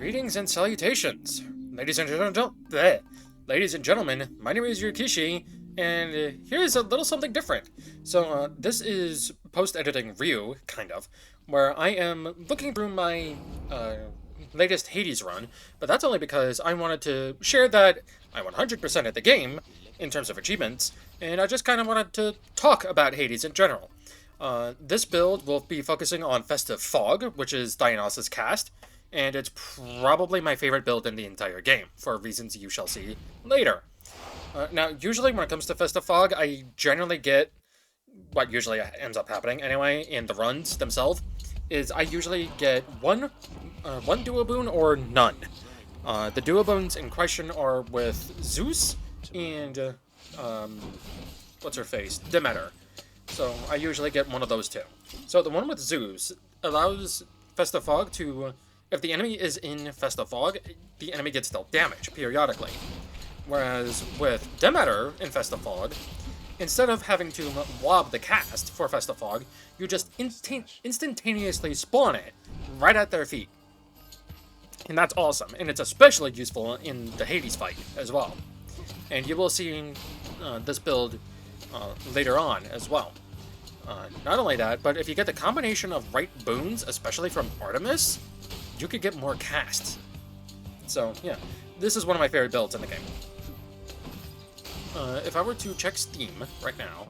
Greetings and salutations, ladies and gentlemen. My name is Yurikishi, and here's a little something different. This is post-editing Ryu, kind of, where I am looking through my latest Hades run, but that's only because I wanted to share that I 100% at the game in terms of achievements, and I just kind of wanted to talk about Hades in general. This build will be focusing on Festive Fog, which is Dionysus' cast, and it's probably my favorite build in the entire game, for reasons you shall see later. Now, usually when it comes to Festive Fog, I generally get what usually ends up happening anyway in the runs themselves, is I usually get one duo boon or none. The duo boons in question are with Zeus and, what's her face? Demeter. So I usually get one of those two. So the one with Zeus allows Festive Fog to, if the enemy is in Festive Fog, the enemy gets dealt damage periodically. Whereas with Demeter in Festive Fog, instead of having to lob the cast for Festive Fog, you just instantaneously spawn it right at their feet. And that's awesome, and it's especially useful in the Hades fight as well. And you will see this build later on as well. Not only that, but if you get the combination of right boons, especially from Artemis, you could get more casts. So yeah, this is one of my favorite builds in the game. If I were to check Steam right now,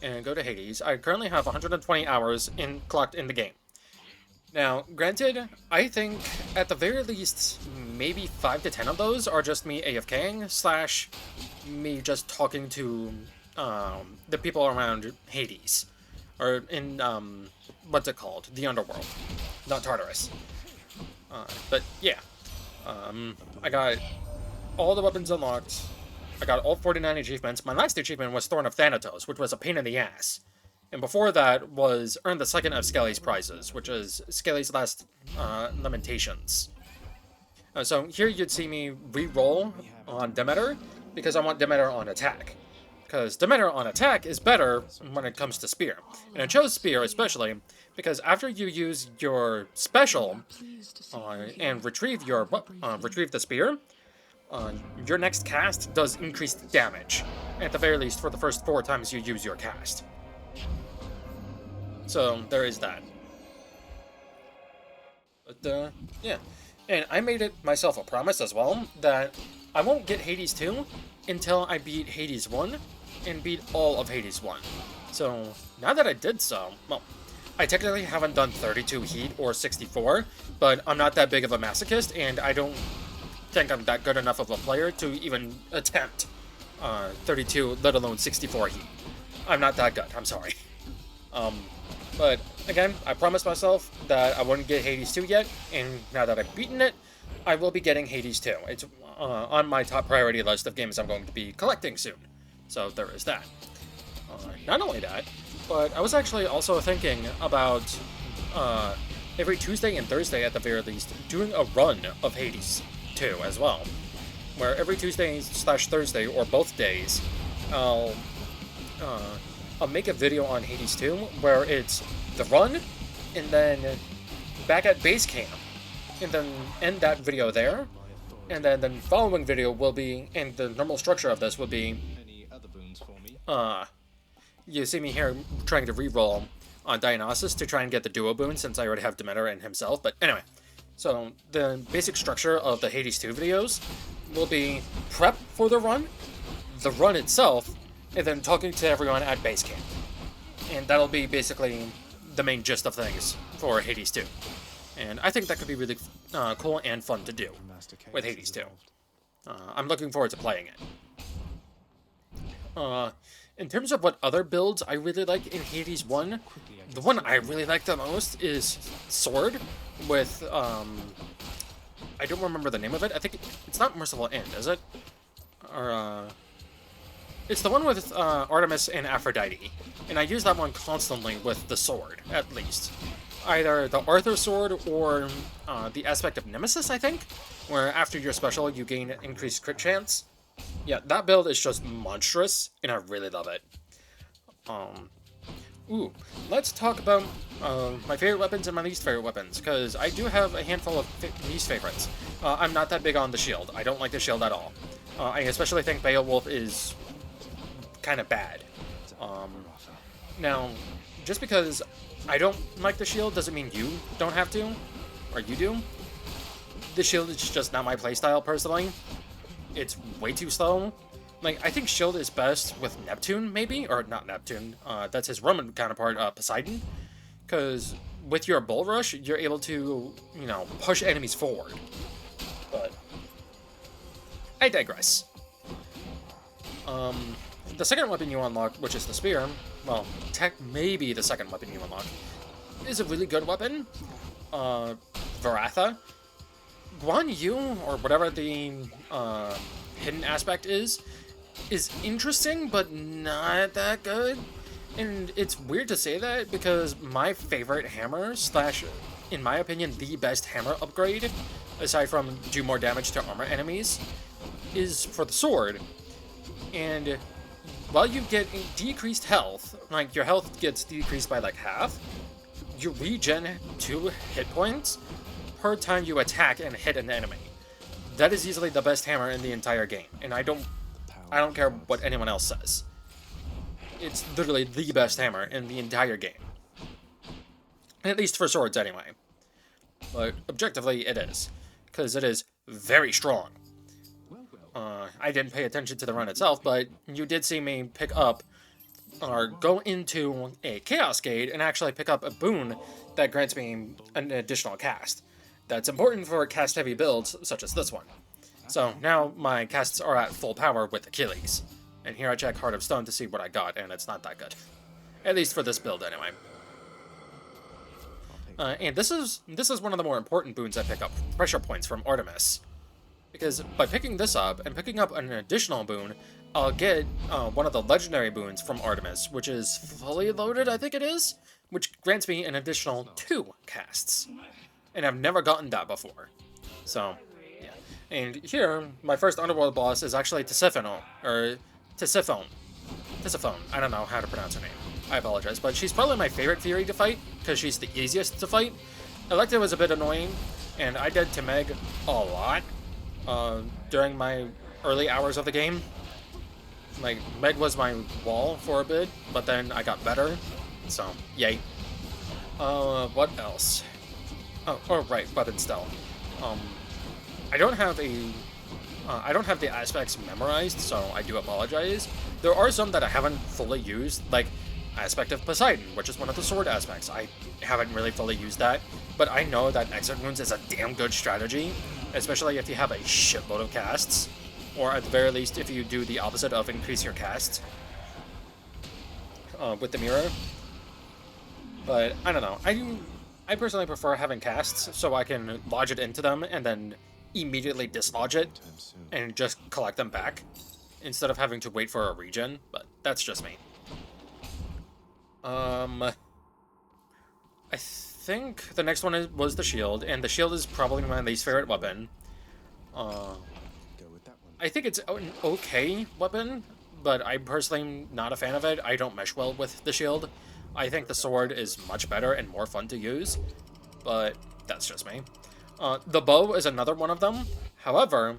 and go to Hades, I currently have 120 hours clocked in the game. Now, granted, I think at the very least, maybe 5 to 10 of those are just me AFKing, / me just talking to the people around Hades. Or in, what's it called? The Underworld. Not Tartarus. But yeah, I got all the weapons unlocked. I got all 49 achievements. My last achievement was Thorn of Thanatos, which was a pain in the ass. And before that was earn the second of Skelly's prizes, which is Skelly's Last Lamentations. So here you'd see me re-roll on Demeter, because I want Demeter on attack. Because Demeter on attack is better when it comes to Spear. And I chose Spear especially because after you use your special and retrieve the Spear, your next cast does increased damage, at the very least for the first 4 times you use your cast. So there is that. But yeah, and I made it myself a promise as well that I won't get Hades 2 until I beat Hades 1 and beat all of Hades 1. So now that I did so, well, I technically haven't done 32 Heat or 64, but I'm not that big of a masochist, and I don't think I'm that good enough of a player to even attempt 32, let alone 64 Heat. I'm not that good, I'm sorry. But again, I promised myself that I wouldn't get Hades 2 yet, and now that I've beaten it, I will be getting Hades 2. It's on my top priority list of games I'm going to be collecting soon. So there is that. Not only that, but I was actually also thinking about every Tuesday and Thursday at the very least, doing a run of Hades 2 as well. Where every Tuesday / Thursday, or both days, I'll make a video on Hades 2 where it's the run, and then back at base camp, and then end that video there, and then the following video will be, and the normal structure of this will be, you see me here trying to reroll on Dionysus to try and get the duo boon since I already have Demeter and himself, but anyway. So the basic structure of the Hades 2 videos will be prep for the run itself, and then talking to everyone at base camp. And that'll be basically the main gist of things for Hades 2. And I think that could be really cool and fun to do with Hades 2. I'm looking forward to playing it. In terms of what other builds I really like in Hades 1, the one I really like the most is Sword with, I don't remember the name of it. I think it's not Merciful End, is it? Or, it's the one with Artemis and Aphrodite, and I use that one constantly with the sword, at least. Either the Arthur sword or the aspect of Nemesis, I think, where after your special you gain increased crit chance. Yeah, that build is just monstrous, and I really love it. Ooh, let's talk about my favorite weapons and my least favorite weapons, because I do have a handful of least favorites. I'm not that big on the shield. I don't like the shield at all. I especially think Beowulf is kind of bad. Now, just because I don't like the shield doesn't mean you don't have to, or you do. The shield is just not my playstyle, personally. It's way too slow. Like, I think shield is best with Neptune, maybe? Or not Neptune, that's his Roman counterpart, Poseidon. Because with your bull rush, you're able to, you know, push enemies forward. But I digress. The second weapon you unlock, which is the spear, well, maybe the second weapon you unlock, is a really good weapon. Varatha. Guan Yu, or whatever the hidden aspect is interesting, but not that good. And it's weird to say that, because my favorite hammer, / in my opinion, the best hammer upgrade, aside from do more damage to armor enemies, is for the sword. And while you get decreased health, like your health gets decreased by like half, you regen 2 hit points per time you attack and hit an enemy. That is easily the best hammer in the entire game, and I don't care what anyone else says. It's literally the best hammer in the entire game. At least for swords, anyway. But objectively, it is. Because it is very strong. I didn't pay attention to the run itself, but you did see me pick up, or go into a Chaos Gate and actually pick up a boon that grants me an additional cast. That's important for cast-heavy builds, such as this one. So now my casts are at full power with Achilles. And here I check Heart of Stone to see what I got, and it's not that good. At least for this build, anyway. And this is one of the more important boons I pick up, pressure points from Artemis. Because by picking this up, and picking up an additional boon, I'll get one of the legendary boons from Artemis, which is fully loaded, I think it is? Which grants me an additional 2 casts. And I've never gotten that before. So, yeah. And here, my first underworld boss is actually Tisiphone, or Tisiphone. I don't know how to pronounce her name. I apologize, but she's probably my favorite Fury to fight, because she's the easiest to fight. Electa was a bit annoying, and I did to Meg a lot during my early hours of the game. Like, Meg was my wall for a bit, but then I got better, so, yay. What else? Oh, right, weapon stealth. I don't have the aspects memorized, so I do apologize. There are some that I haven't fully used, like Aspect of Poseidon, which is one of the sword aspects. I haven't really fully used that, but I know that Exit Wounds is a damn good strategy, especially if you have a shitload of casts, or at the very least if you do the opposite of increase your casts with the mirror. But I don't know. I personally prefer having casts so I can lodge it into them and then immediately dislodge it and just collect them back instead of having to wait for a regen, but that's just me. I think the next one was the shield, and the shield is probably my least favorite weapon. I think it's an okay weapon, but I'm personally not a fan of it. I don't mesh well with the shield. I think the sword is much better and more fun to use, but that's just me. The bow is another one of them. However,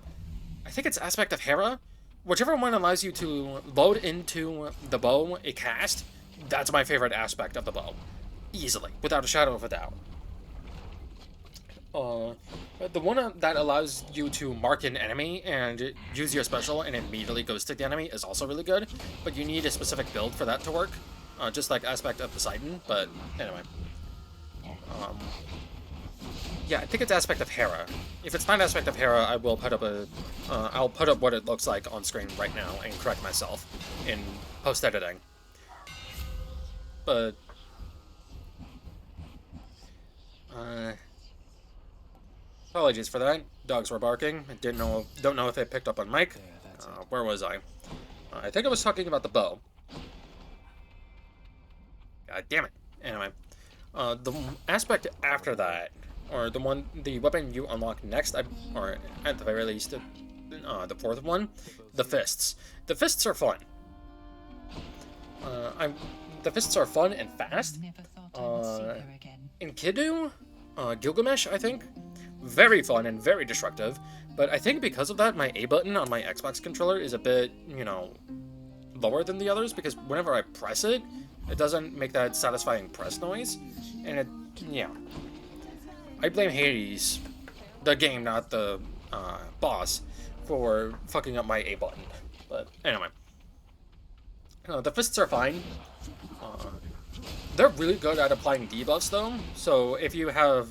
I think it's Aspect of Hera. Whichever one allows you to load into the bow a cast, that's my favorite aspect of the bow. Easily, without a shadow of a doubt. The one that allows you to mark an enemy and use your special and immediately goes to the enemy is also really good, but you need a specific build for that to work. Just like Aspect of Poseidon, but anyway. Yeah, I think it's Aspect of Hera. If it's not Aspect of Hera, I will put up I'll put up what it looks like on screen right now and correct myself in post-editing. But apologies for that. Dogs were barking. I don't know if they picked up on mic. Where was I? I think I was talking about the bow. God damn it. Anyway, the aspect after that, or the weapon you unlock next, or at the very least, the fourth one, the fists. The fists are fun. the fists are fun and fast. Never thought I would see her again. Enkidu, Gilgamesh, I think, very fun and very destructive. But I think because of that, my A button on my Xbox controller is a bit, you know, lower than the others, because whenever I press it, it doesn't make that satisfying press noise, and it, yeah. I blame Hades, the game, not the boss, for fucking up my A button. But anyway, the fists are fine. They're really good at applying debuffs, though. So if you have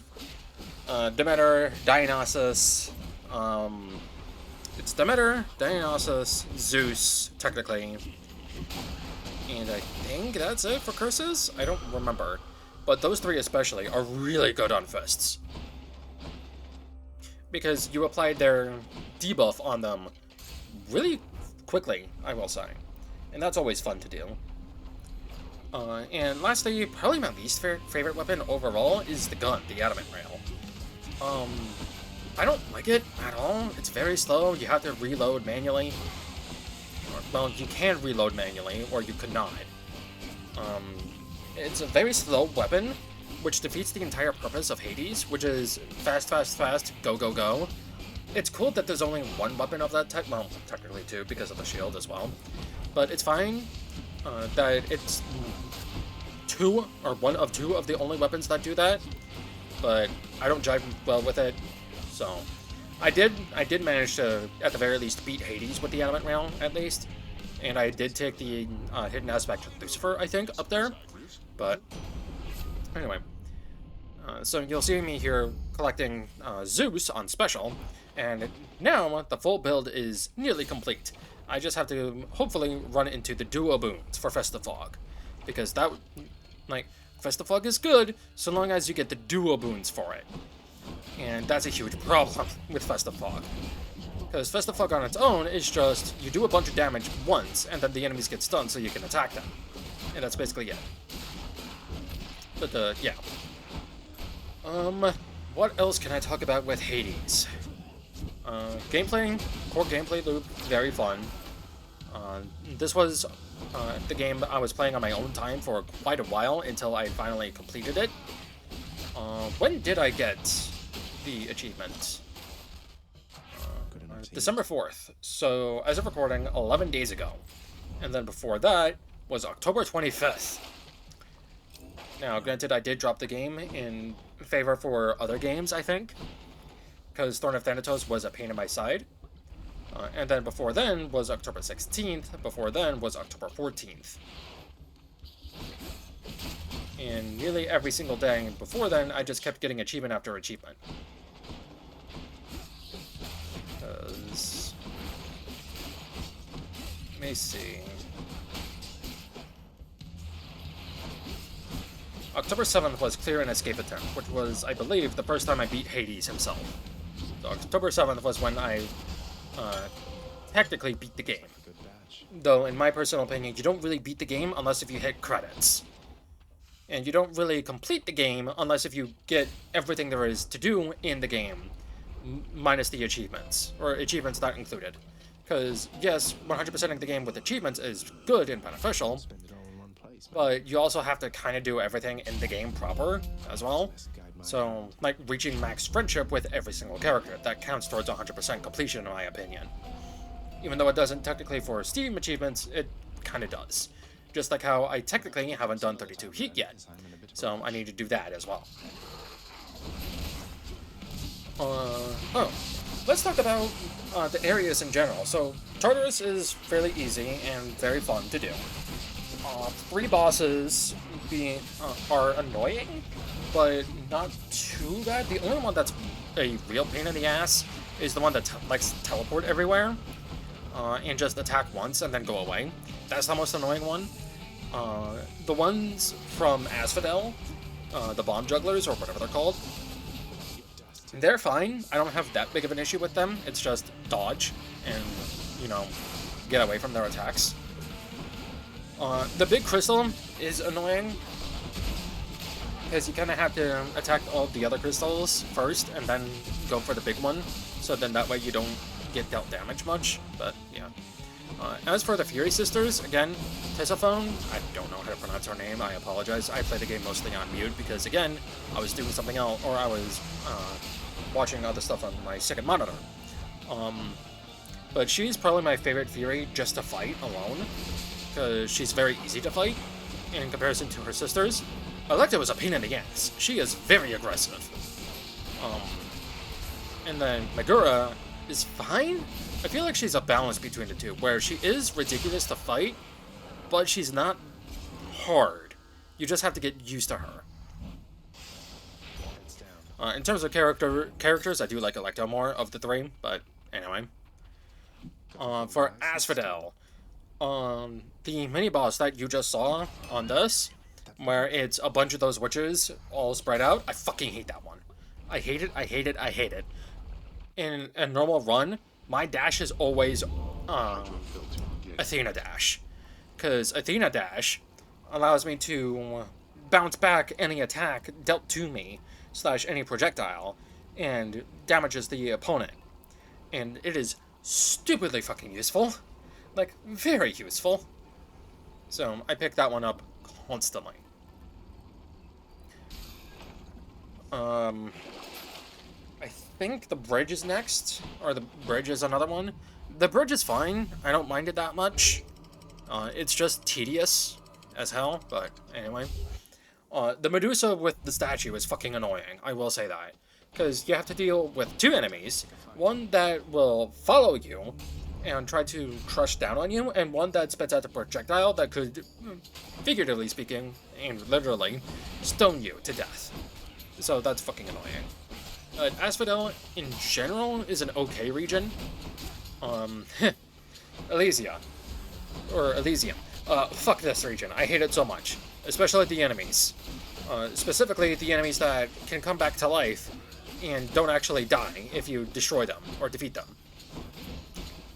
Demeter, Dionysus, it's Demeter, Dionysus, Zeus, technically. And I think that's it for curses? I don't remember. But those three especially are really good on fists. Because you applied their debuff on them really quickly, I will say. And that's always fun to do. And lastly, probably my least favorite weapon overall is the gun, the Adamant Rail. I don't like it at all. It's very slow. You have to reload manually. Well, you can reload manually, or you could not. It's a very slow weapon, which defeats the entire purpose of Hades, which is fast, fast, fast, go, go, go. It's cool that there's only one weapon of that type. Well, technically two, because of the shield as well. But it's fine that it's one of two of the only weapons that do that. But I don't jive well with it, so I did manage to, at the very least, beat Hades with the Adamant Rail, at least. And I did take the Hidden Aspect of Lucifer, I think, up there. But anyway, so you'll see me here collecting Zeus on special, and now the full build is nearly complete. I just have to hopefully run into the duo boons for Festifog, because that, like, Festifog is good so long as you get the duo boons for it. And that's a huge problem with Festifog. Because Festifog on its own is just, you do a bunch of damage once, and then the enemies get stunned so you can attack them. And that's basically it. But, yeah. What else can I talk about with Hades? Gameplay, core gameplay loop, very fun. This was the game I was playing on my own time for quite a while until I finally completed it. When did I get the achievement? December 4th, so as of recording, 11 days ago. And then before that was October 25th. Now, granted, I did drop the game in favor for other games, I think, because Thorn of Thanatos was a pain in my side. And then before then was October 16th, before then was October 14th. And nearly every single day before then, I just kept getting achievement after achievement. Let me see. October 7th was Clear an Escape Attempt, which was, I believe, the first time I beat Hades himself. So October 7th was when I technically beat the game. Though, in my personal opinion, you don't really beat the game unless if you hit credits. And you don't really complete the game unless if you get everything there is to do in the game, minus the achievements, or achievements not included. Because, yes, 100%ing the game with achievements is good and beneficial, but you also have to kind of do everything in the game proper as well. So, like reaching max friendship with every single character, that counts towards 100% completion in my opinion. Even though it doesn't technically for Steam achievements, it kind of does. Just like how I technically haven't done 32 Heat yet, so I need to do that as well. Let's talk about the areas in general. So, Tartarus is fairly easy and very fun to do. 3 bosses are annoying, but not too bad. The only one that's a real pain in the ass is the one that likes to teleport everywhere and just attack once and then go away. That's the most annoying one. The ones from Asphodel, the bomb jugglers, or whatever they're called, they're fine. I don't have that big of an issue with them. It's just dodge and, you know, get away from their attacks. The big crystal is annoying, because you kind of have to attack all the other crystals first, and then go for the big one, so then that way you don't get dealt damage much, but yeah. As for the Fury Sisters, again, Tessaphone, I don't know how to pronounce her name, I apologize. I play the game mostly on mute because, again, I was doing something else, or I was watching other stuff on my second monitor. But she's probably my favorite Fury just to fight alone, because she's very easy to fight in comparison to her sisters. Electa was a pain in the ass. She is very aggressive. And then Megura is fine. I feel like she's a balance between the two, where she is ridiculous to fight, but she's not hard. You just have to get used to her. In terms of characters, I do like Electa more of the three, but anyway. For Asphodel, the mini-boss that you just saw on this, where it's a bunch of those witches all spread out, I fucking hate that one. I hate it, I hate it, I hate it. In a normal run, my dash is always Athena Dash, because Athena Dash allows me to bounce back any attack dealt to me, / any projectile, and damages the opponent. And it is stupidly fucking useful. Like, very useful. So, I pick that one up constantly. I think the bridge is next, or the bridge is another one. The bridge is fine. I don't mind it that much. It's just tedious as hell, but anyway. The Medusa with the statue is fucking annoying, I will say that. Because you have to deal with two enemies. One that will follow you and try to crush down on you, and one that spits out a projectile that could, figuratively speaking, and literally, stone you to death. So that's fucking annoying. Asphodel, in general, is an okay region. Elysia. Or Elysium. Fuck this region. I hate it so much. Especially the enemies. Specifically, the enemies that can come back to life and don't actually die if you destroy them or defeat them.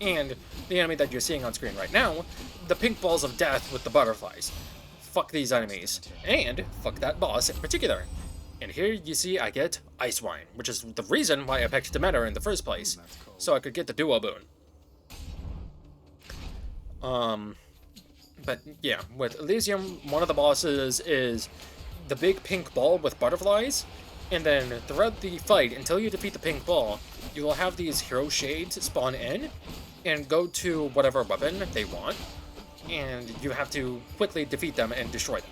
And the enemy that you're seeing on screen right now, the pink balls of death with the butterflies. Fuck these enemies. And fuck that boss in particular. And here you see I get Ice Wine, which is the reason why I picked Demeter in the first place, so I could get the duo boon. But yeah, with Elysium, one of the bosses is the big pink ball with butterflies, and then throughout the fight, until you defeat the pink ball, you will have these hero shades spawn in, and go to whatever weapon they want, and you have to quickly defeat them and destroy them.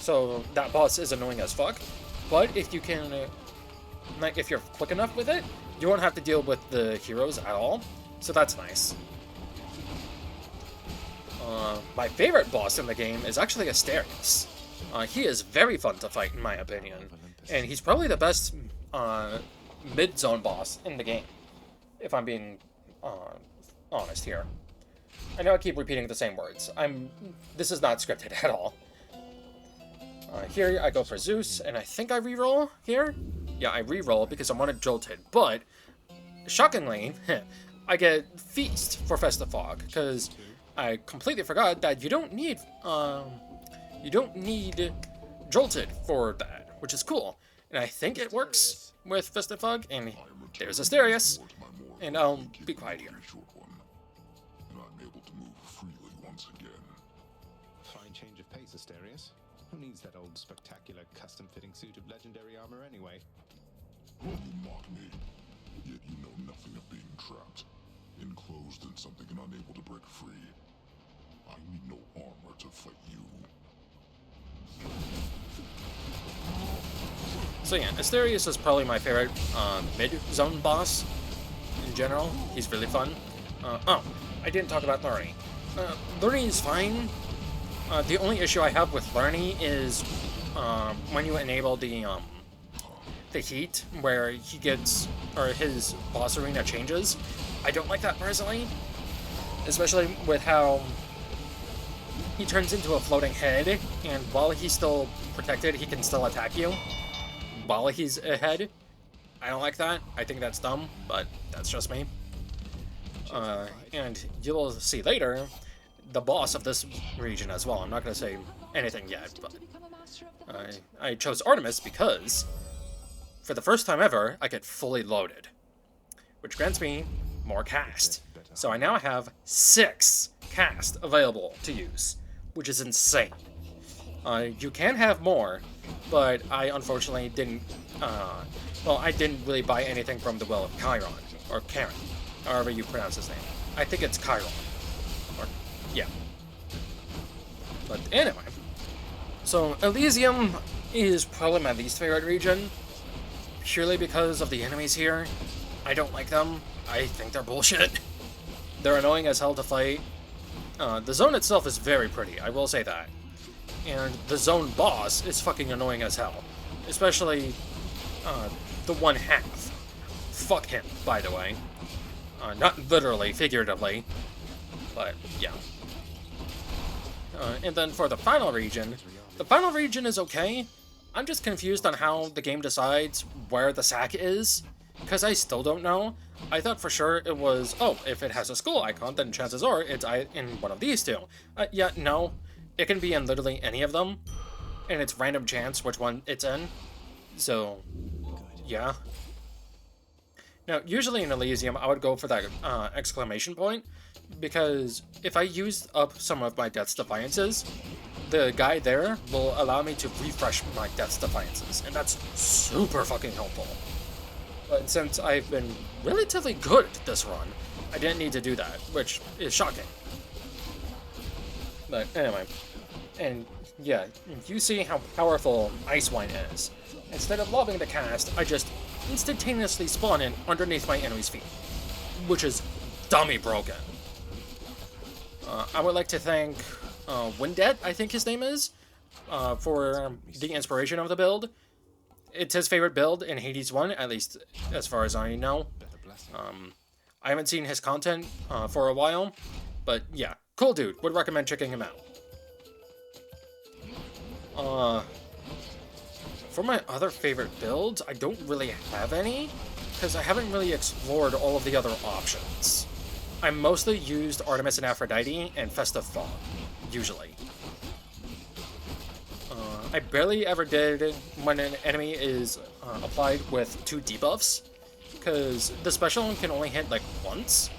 So that boss is annoying as fuck, but if you can, like, if you're quick enough with it, you won't have to deal with the heroes at all, so that's nice. My favorite boss in the game is actually Asterius. He is very fun to fight, in my opinion, and he's probably the best mid-zone boss in the game, if I'm being honest here. I know I keep repeating the same words. This is not scripted at all. Here I go for Zeus, and I think I reroll here? Yeah, I reroll because I wanted Jolted, but shockingly, I get Feast for Festive Fog, because I completely forgot that you don't need Jolted for that, which is cool. And I think it works with Festive Fog, and there's Asterius, and I'll be quiet here. Fine change of pace, Asterius. Who needs that old spectacular custom-fitting suit of legendary armor anyway? You mock me, yet you know nothing of being trapped, enclosed in something and unable to break free. I need no armor to fight you. So yeah, Asterius is probably my favorite mid-zone boss in general. He's really fun. Oh, I didn't talk about Lernie. Lernie is fine. The only issue I have with Lernie is when you enable the heat, where he gets, or his boss arena changes. I don't like that personally, especially with how he turns into a floating head, and while he's still protected, he can still attack you while he's ahead. I don't like that. I think that's dumb, but that's just me. And you'll see later the boss of this region as well. I'm not going to say anything yet, but I chose Artemis because for the first time ever, I get fully loaded, which grants me more cast. So I now have 6 cast available to use, which is insane. You can have more, but I unfortunately didn't, well, I didn't really buy anything from the Well of Chiron, or Charon, however you pronounce his name. I think it's Chiron, or, yeah. But anyway, so Elysium is probably my least favorite region, purely because of the enemies here. I don't like them. I think they're bullshit. They're annoying as hell to fight. The zone itself is very pretty, I will say that. And the zone boss is fucking annoying as hell. Especially, the one half. Fuck him, by the way. Not literally, figuratively. But, yeah. And then for the final region is okay. I'm just confused on how the game decides where the sack is, because I still don't know. I thought for sure it was, oh, if it has a skull icon, then chances are it's in one of these two. Yeah, no. It can be in literally any of them, and it's random chance which one it's in. So, yeah. Now, usually in Elysium, I would go for that exclamation point, because if I used up some of my Death's Defiances, the guy there will allow me to refresh my Death's Defiances, and that's super fucking helpful. But since I've been relatively good at this run, I didn't need to do that, which is shocking. But anyway, and yeah, you see how powerful Ice Wine is. Instead of lobbing the cast, I just instantaneously spawn in underneath my enemy's feet, which is dummy broken. I would like to thank Windet, I think his name is, for the inspiration of the build. It's his favorite build in Hades 1, at least as far as I know. I haven't seen his content for a while, but yeah, cool dude. Would recommend checking him out. For my other favorite builds, I don't really have any, because I haven't really explored all of the other options. I mostly used Artemis and Aphrodite and Festive Fog, usually. I barely ever did when an enemy is applied with 2 debuffs, because the special one can only hit like once.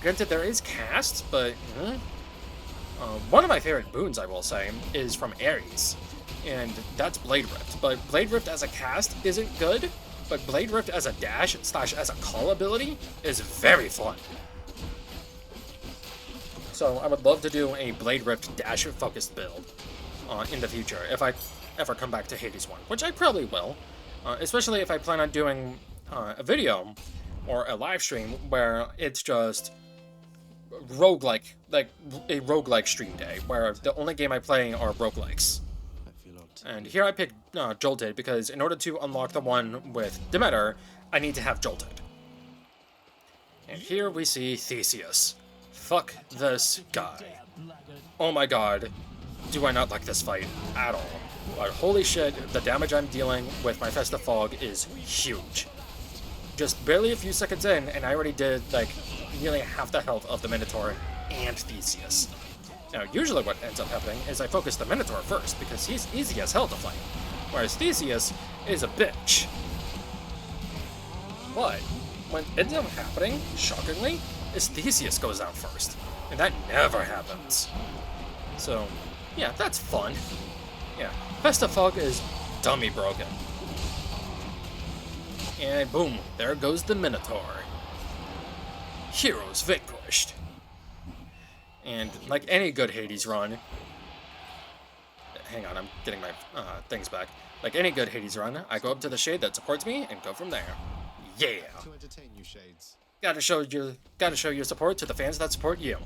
Granted, there is cast, but one of my favorite boons, I will say, is from Ares, and that's Blade Rift. But Blade Rift as a cast isn't good, but Blade Rift as a dash / as a call ability is very fun. So I would love to do a Blade Rift dash focused build in the future, if I ever come back to Hades 1, which I probably will, especially if I plan on doing a video or a live stream where it's just roguelike, like a roguelike stream day, where the only game I play are roguelikes. And here I picked Jolted, because in order to unlock the one with Demeter, I need to have Jolted. And here we see Theseus. Fuck this guy. Oh my god. Do I not like this fight at all. But holy shit, the damage I'm dealing with my Festive Fog is huge. Just barely a few seconds in, and I already did, like, nearly half the health of the Minotaur and Theseus. Now, usually what ends up happening is I focus the Minotaur first, because he's easy as hell to fight, whereas Theseus is a bitch. But what ends up happening, shockingly, is Theseus goes down first, and that never happens. So, yeah, that's fun. Yeah, Festive Fog is dummy broken. And boom, there goes the Minotaur. Heroes vanquished. And like any good Hades run... Hang on, I'm getting my things back. Like any good Hades run, I go up to the shade that supports me and go from there. Yeah! To entertain you, Shades. Gotta show your support to the fans that support you.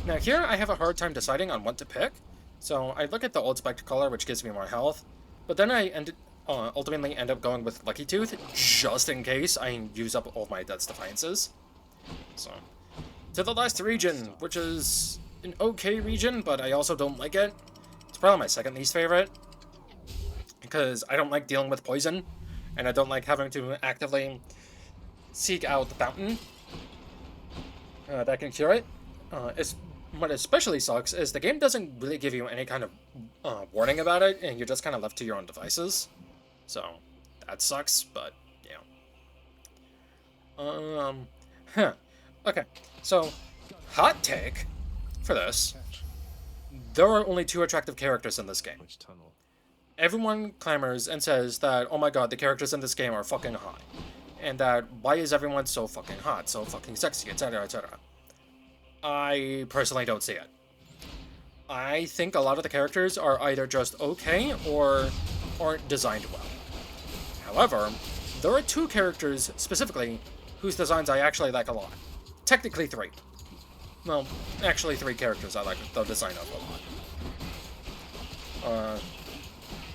Now here I have a hard time deciding on what to pick, so I look at the Old Spectre color, which gives me more health, but then I ultimately end up going with Lucky Tooth, just in case I use up all of my Death's Defiances. So, to the last region, which is an okay region, but I also don't like it. It's probably my second least favorite, because I don't like dealing with poison, and I don't like having to actively seek out the fountain that can cure it. What especially sucks is the game doesn't really give you any kind of warning about it, and you're just kind of left to your own devices. So, that sucks, but, yeah. Huh. Okay, so, hot take for this. Catch. There are only 2 attractive characters in this game. Which tunnel? Everyone clamors and says that, oh my god, the characters in this game are fucking hot. And that, why is everyone so fucking hot, so fucking sexy, etc., etc. I personally don't see it. I think a lot of the characters are either just okay or aren't designed well. However, there are 2 characters specifically whose designs I actually like a lot. Technically 3. Well, actually 3 characters I like the design of a lot.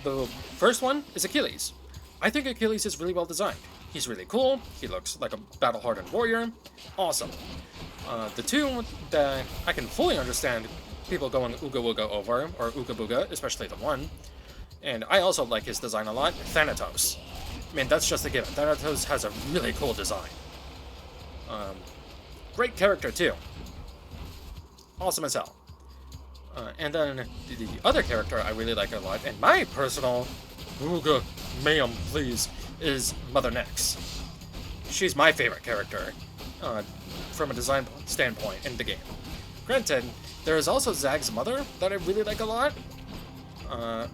The first one is Achilles. I think Achilles is really well designed. He's really cool, he looks like a battle-hardened warrior. Awesome. The 2 that I can fully understand people going ooga wooga over, or ooga booga, especially the 1, and I also like his design a lot, Thanatos. I mean, that's just a given. Thanatos has a really cool design. Great character, too. Awesome as hell. And then the other character I really like a lot, and my personal ooga ma'am, please, is Mother Nyx. She's my favorite character from a design standpoint in the game. Granted, there is also Zag's mother that I really like a lot.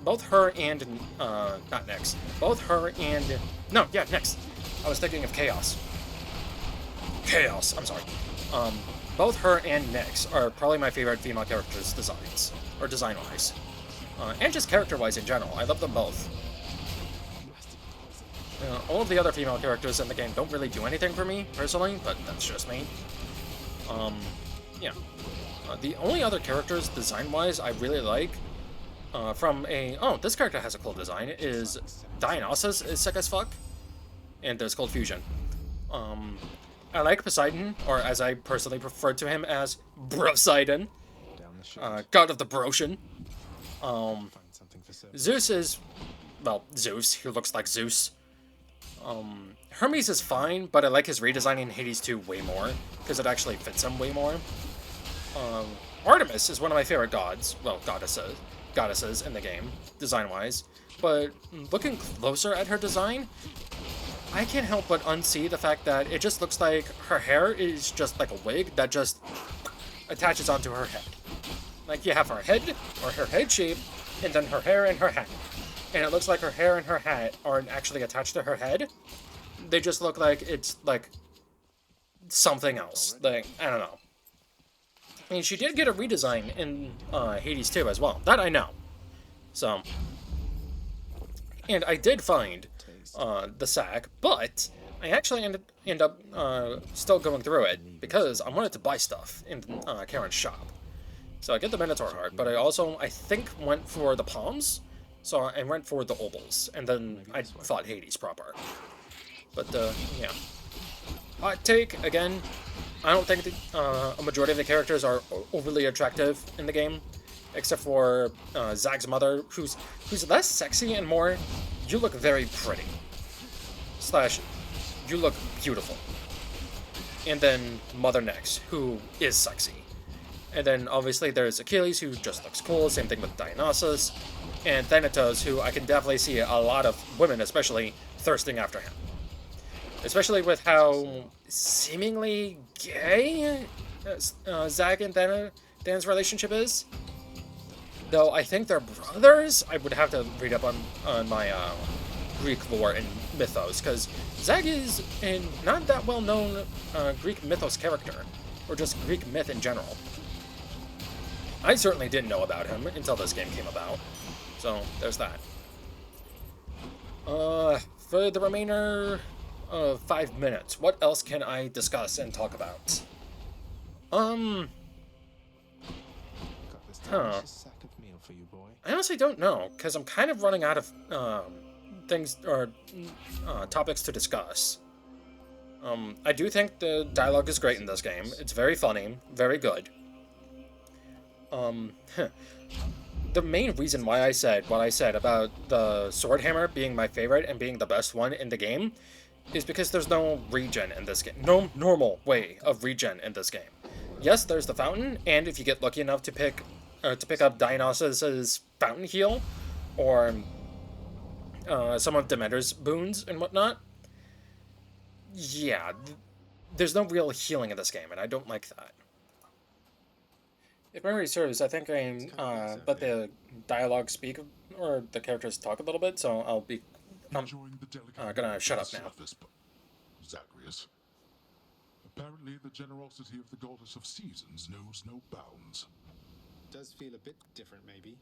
Both her and not Nyx. Both her and Nyx. I was thinking of Chaos. I'm sorry. Both her and Nyx are probably my favorite female characters' designs, or design-wise, and just character-wise in general. I love them both. All of the other female characters in the game don't really do anything for me, personally, but that's just me. Yeah. The only other characters, design-wise, I really like, this character has a cool design, is Dionysus is sick as fuck, and there's Cold Fusion. I like Poseidon, or as I personally prefer to him as Broseidon, Down the chute. god of the Broshan. Find something for service. Zeus is, well, Zeus, who looks like Zeus. Hermes is fine, but I like his redesign in Hades 2 way more, because it actually fits him way more. Artemis is one of my favorite goddesses in the game, design-wise, but looking closer at her design, I can't help but unsee the fact that it just looks like her hair is just like a wig that just attaches onto her head. Like, you have her head, or her head shape, and then her hair and her hat. And it looks like her hair and her hat aren't actually attached to her head. They just look like it's, like, something else. Like, I don't know. I mean, she did get a redesign in Hades 2 as well. That I know. So. And I did find the sack, but I actually end up still going through it because I wanted to buy stuff in Karen's shop. So I get the Minotaur heart, but I think went for the palms. So I went for the obols, and then I fought Hades proper. But yeah. Hot take, again, I don't think a majority of the characters are overly attractive in the game, except for Zag's mother, who's less sexy and more, you look very pretty. / you look beautiful. And then Mother Nyx, who is sexy. And then obviously there's Achilles, who just looks cool, same thing with Dionysus. And Thanatos, who I can definitely see a lot of women, especially, thirsting after him. Especially with how seemingly gay Zag and Dan's relationship is. Though I think they're brothers. I would have to read up on my Greek lore and mythos, because Zag is a not that well-known Greek mythos character, or just Greek myth in general. I certainly didn't know about him until this game came about. So, there's that. For the remainder of 5 minutes, what else can I discuss and talk about? Got this delicious sack of meal for you, boy. I honestly don't know, because I'm kind of running out of things or topics to discuss. I do think the dialogue is great in this game. It's very funny, very good. The main reason why I said what I said about the Sword Hammer being my favorite and being the best one in the game is because there's no regen in this game. No normal way of regen in this game. Yes, there's the fountain, and if you get lucky enough to pick up Dionysus's fountain heal, or some of Demeter's boons and whatnot, yeah, there's no real healing in this game, and I don't like that. If memory serves, I think I'm let the dialogue speak or the characters talk a little bit, so I'll be Enjoying the delicate gonna shut up now. surface, Zagreus. Apparently, the generosity of the goddess of seasons knows no bounds. Does feel a bit different, maybe.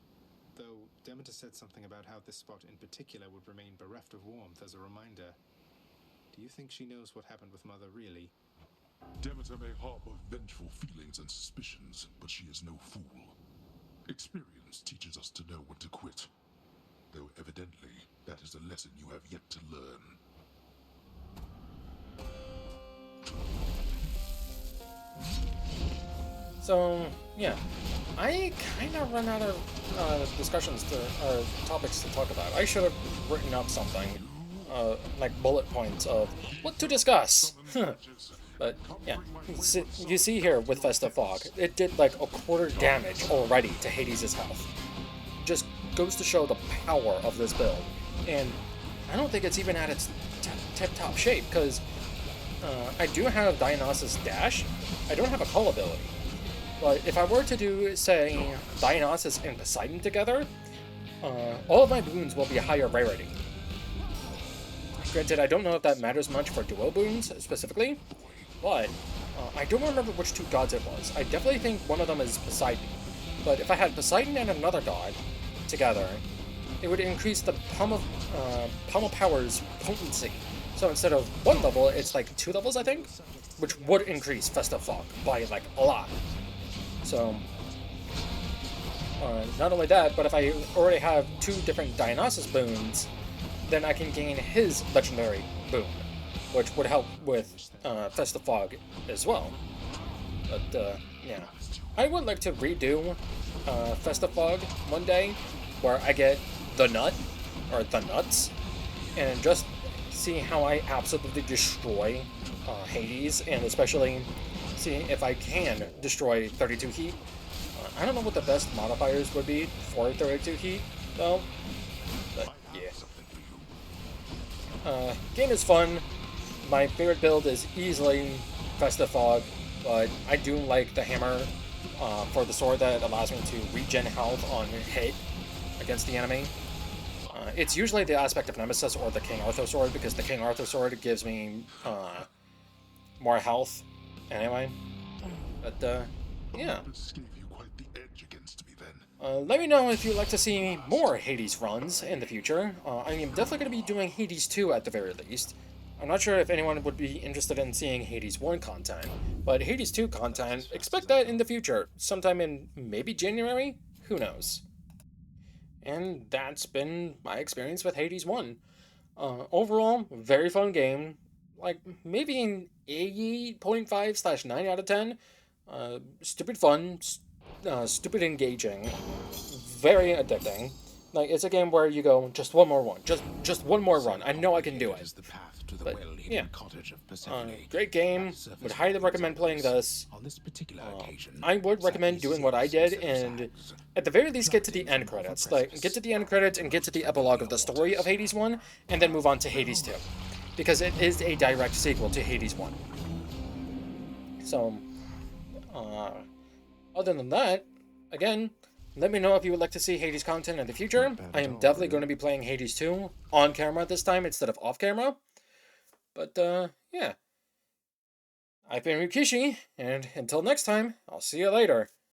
Though Demeter said something about how this spot in particular would remain bereft of warmth as a reminder. Do you think she knows what happened with Mother, really? Demeter may harbor vengeful feelings and suspicions, but she is no fool. Experience teaches us to know when to quit. Though evidently, that is a lesson you have yet to learn. So, yeah. I kind of run out of discussions topics to talk about. I should have written up something, like bullet points of what to discuss. But, yeah. You see here with Festa Fog, it did like a quarter damage already to Hades' health. Just goes to show the power of this build. And I don't think it's even at its tip-top shape, because I do have Dionysus Dash. I don't have a Call ability. But if I were to do, say, Dionysus and Poseidon together, all of my boons will be higher rarity. Granted, I don't know if that matters much for duo boons, specifically, but I don't remember which two gods it was. I definitely think one of them is Poseidon. But if I had Poseidon and another god together, it would increase the Pummel Power's potency. So instead of 1 level, it's like 2 levels, I think, which would increase Festa Fog by, like, a lot. So, not only that, but if I already have 2 different Dionysus boons, then I can gain his legendary boon, which would help with Festa Fog as well. But, yeah. I would like to redo Festa Fog one day, where I get the nut, or the nuts, and just see how I absolutely destroy Hades, and especially see if I can destroy 32 heat. I don't know what the best modifiers would be for 32 heat, though. But, yeah. Game is fun. My favorite build is easily Festa Fog, but I do like the hammer for the sword that allows me to regen health on hit against the enemy. It's usually the aspect of Nemesis or the King Arthur sword, because the King Arthur sword gives me more health anyway. But, yeah. This gave you quite the edge against me then. Let me know if you'd like to see more Hades runs in the future. I am definitely going to be doing Hades 2 at the very least. I'm not sure if anyone would be interested in seeing Hades 1 content, but Hades 2 content, expect that in the future, sometime in maybe January? Who knows? And that's been my experience with Hades 1. Overall, very fun game. Like, maybe an 8.5/9 out of 10. Stupid fun, stupid engaging, very addicting. Like, it's a game where you go, just one more one, just one more run. I know I can do it. But, yeah, great game. Would highly recommend playing this. I would recommend doing what I did, and at the very least get to the end credits. Like, get to the end credits and get to the epilogue of the story of Hades 1, and then move on to Hades 2. Because it is a direct sequel to Hades 1. So, other than that, again, let me know if you would like to see Hades content in the future. I am definitely going to be playing Hades 2 on camera this time instead of off camera. But, yeah. I've been Ryukishi, and until next time, I'll see you later.